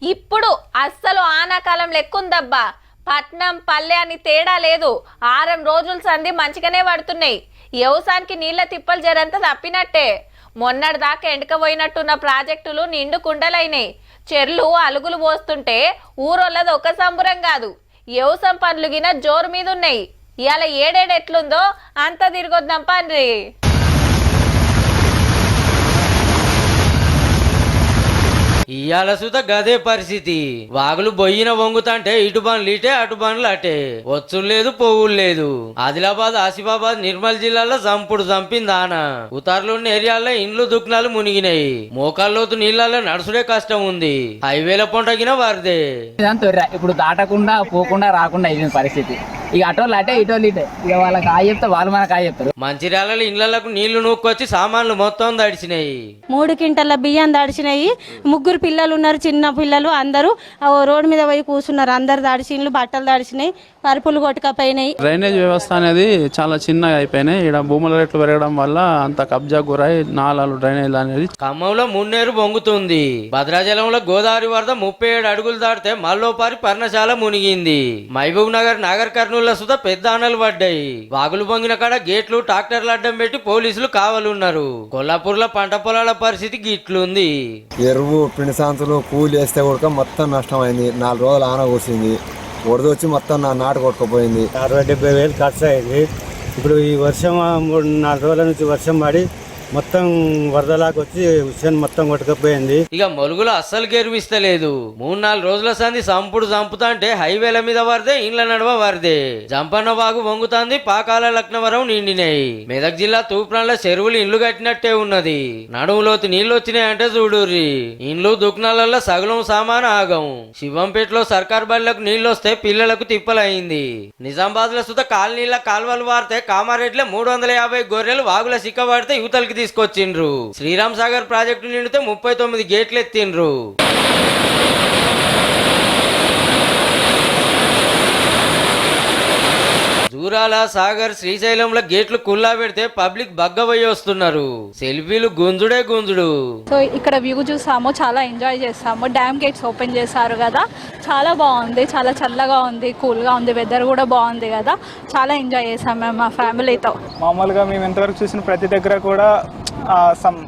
ఇప్పుడు అస్సలు ఆనాకాలం లెక్కుందబ్బా. పట్నం పల్లె అని తేడా లేదు. 6 రోజుల సంధి మంచిగానే పడుతున్నాయి. వ్యవసాయానికి నీళ్ల తిప్పలు జరంతా తప్పినట్టే. మొన్నటి దాకా ఎండకపోయినట్టున్న ప్రాజెక్టులు నిండు కుండలైనాయి. చెర్లు అలుగులు పోస్తుంటే ఊరోళ్ళది ఒక సంబురం కాదు. వ్యవసాయం పనులు గిన జోరు మీద ఉన్నాయి. ఇవాళ ఏడేడు ఎట్లుందో అంత తిరిగొద్దాం పండ్రి. ఇయాల సుత గదే పరిస్థితి. వాగులు బొయ్యిన వంగుతంటే ఇటు బండ్లు ఇటే అటు బండ్లు అటే. వచ్చులు లేదు పోవులు లేదు. ఆదిలాబాద్ ఆసిఫాబాద్ నిర్మల్ జిల్లాలో చంపింది ఆన. ఉత్తర్లున్న ఏరియాల్లో ఇండ్లు దుఃఖాలు మునిగినాయి. మోకాల్లోతు నీళ్లలో నడుచుడే కష్టం ఉంది. హైవేల పొంటగిన వారిదే. ఇప్పుడు దాటకుండా పోకుండా రాకుండా అయిన పరిస్థితి. ఇక అటోళ్ళు అటే ఇటోళ్ళు ఇటే. ఇక వాళ్ళకి ఆ చెప్తే వాళ్ళు మనకు ఆ చెప్తారు. మంచిర్యాలలో ఇండ్లకు నీళ్లు నూక్కొచ్చి సామాన్లు మొత్తం తడిచినాయి. 3 క్వింటాల బియ్యం తడిచినాయి. 3 పిల్లలు ఉన్నారు, చిన్న పిల్లలు. అందరూ రోడ్డు మీద పోయి కూర్చున్నారు. అందరు తడిచిన్లు, బట్టలు తడిచినాయి, పరుపులు కొట్టుకపోయినాయి. డ్రైనేజ్ వ్యవస్థ అనేది చాలా చిన్నగా అయిపోయినాయి. ఇక్కడ భూముల రేట్లు పెరగడం వల్ల అంత కబ్జా గురై నాలాలు డ్రైనేజ్ అనేది. ఖమ్మంలో మున్నేరు పొంగుతుంది. భద్రాచలంలో గోదావరి వరద 37 అడుగులు దాటితే మల్లోపారి పర్ణశాల మునిగింది. మహబూబ్ నగర్ నాగర్ కర్నూలు సుత పెద్ద ఆనలు పడ్డాయి. వాగులు పొంగిన కాడ గేట్లు ట్రాక్టర్లు అడ్డం పెట్టి పోలీసులు కావలున్నారు. కొల్లాపూర్లో పంట పొలాల పరిస్థితి గిట్లుంది. ఎరువు పిండి సంచులు కూలి వేస్తే కూడా మొత్తం నష్టం అయింది. 4 రోజులు ఆన కూర్చింది. వరద వచ్చి మొత్తం నా నాటు కొట్టుకుపోయింది. 60-70 ఖర్చు అయింది. ఇప్పుడు ఈ వర్షం 4 రోజుల నుంచి వర్షం పడి మొత్తం వరదలాగా వచ్చి హుస్సేన్ మొత్తం కొట్టుకపోయింది. ఇక మొలుగులు అస్సలు గెరివిస్తలేదు. 3-4 రోజుల సంది చంపుతా అంటే హైవేల మీద వరదే, ఇండ్ల నడవ వరదే. జంపన్న బాగు వంగుతాంది. పాకాల లక్నవరం నిండినాయి. మెదక్ జిల్లా తూప్రాన్ల చెరువులు ఇండ్లు కట్టినట్టే ఉన్నది. నడుములోతు నీళ్లు వచ్చినాయంటే చూడుర్రి. ఇండ్లు దుకాణాలలో సగలం సామాను ఆగం. శివంపేటలో సర్కార్ బళ్ళకు నీళ్లు వస్తే పిల్లలకు తిప్పలయింది. నిజామాబాద్ లో సుత కాలనీల కాల్వలు వారితే కామారెడ్డిలో 350 గొర్రెలు వాగుల సిక్కబడితే యువతలకి తీసుకొచ్చిండ్రు. శ్రీరామ్ సాగర్ ప్రాజెక్టు నిండితే 39 గేట్లు ఎత్తిండ్రు. జూరాల సాగర్ శ్రీశైలంలో గేట్లు కుల్లా పెడితే పబ్లిక్ బగ్గబోయి వస్తున్నారు. సెల్ఫీలు గుంజుడే గుంజుడు. సో ఇక్కడ వ్యూ చూసాము, చాలా ఎంజాయ్ చేసాము. డ్యామ్ గేట్స్ ఓపెన్ చేశారు కదా, చాలా బాగుంది. చాలా చల్లగా ఉంది, కూల్గా ఉంది. వెదర్ కూడా బాగుంది కదా, చాలా ఎంజాయ్ చేసాము మేము మా ఫ్యామిలీతో. మామూలుగా మేము ఎంతవరకు చూసిన ప్రతి దగ్గర కూడా సమ్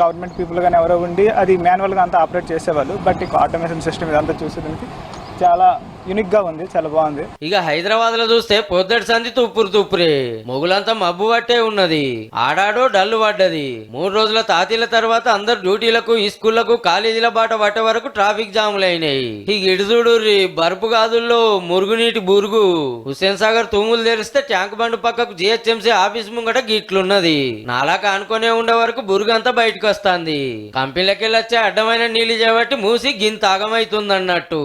గవర్నమెంట్ పీపుల్ కానీ ఎవరో ఉండి అది మాన్యువల్గా అంతా ఆపరేట్ చేసేవాళ్ళు. బట్ ఇక ఆటోమేషన్ సిస్టమ్ ఇదంతా చూసేదానికి చాలా యూనిక్ గా ఉంది, చాలా బాగుంది. ఇక హైదరాబాద్ లో చూస్తే పొద్దటి సంధి తుప్పురే మొగులంతా మబ్బు పట్టే ఉన్నది. ఆడాడో డల్లు పడ్డది. 3 రోజుల తాతీల తర్వాత అందరు డ్యూటీలకు, ఈ స్కూళ్లకు, కాలేజీల బాట పట్టే వరకు ట్రాఫిక్ జాములు అయినాయి. ఈ ఇడుజుడు బరుపు గాదుల్లో మురుగునీటి బురుగు. హుస్సేన్ సాగర్ తూములు తెరిస్తే ట్యాంక్ బండ్ పక్కకు జిహెచ్ఎంసీ ఆఫీస్ ముంగట గిట్లున్నది. నాలాక అనుకునే ఉండే వరకు బురుగంతా బయటకు వస్తుంది. కంపెనీలకెళ్ళి వచ్చే అడ్డమైన నీళ్లు చేపట్టి మూసి గింత ఆగమైతుందన్నట్టు.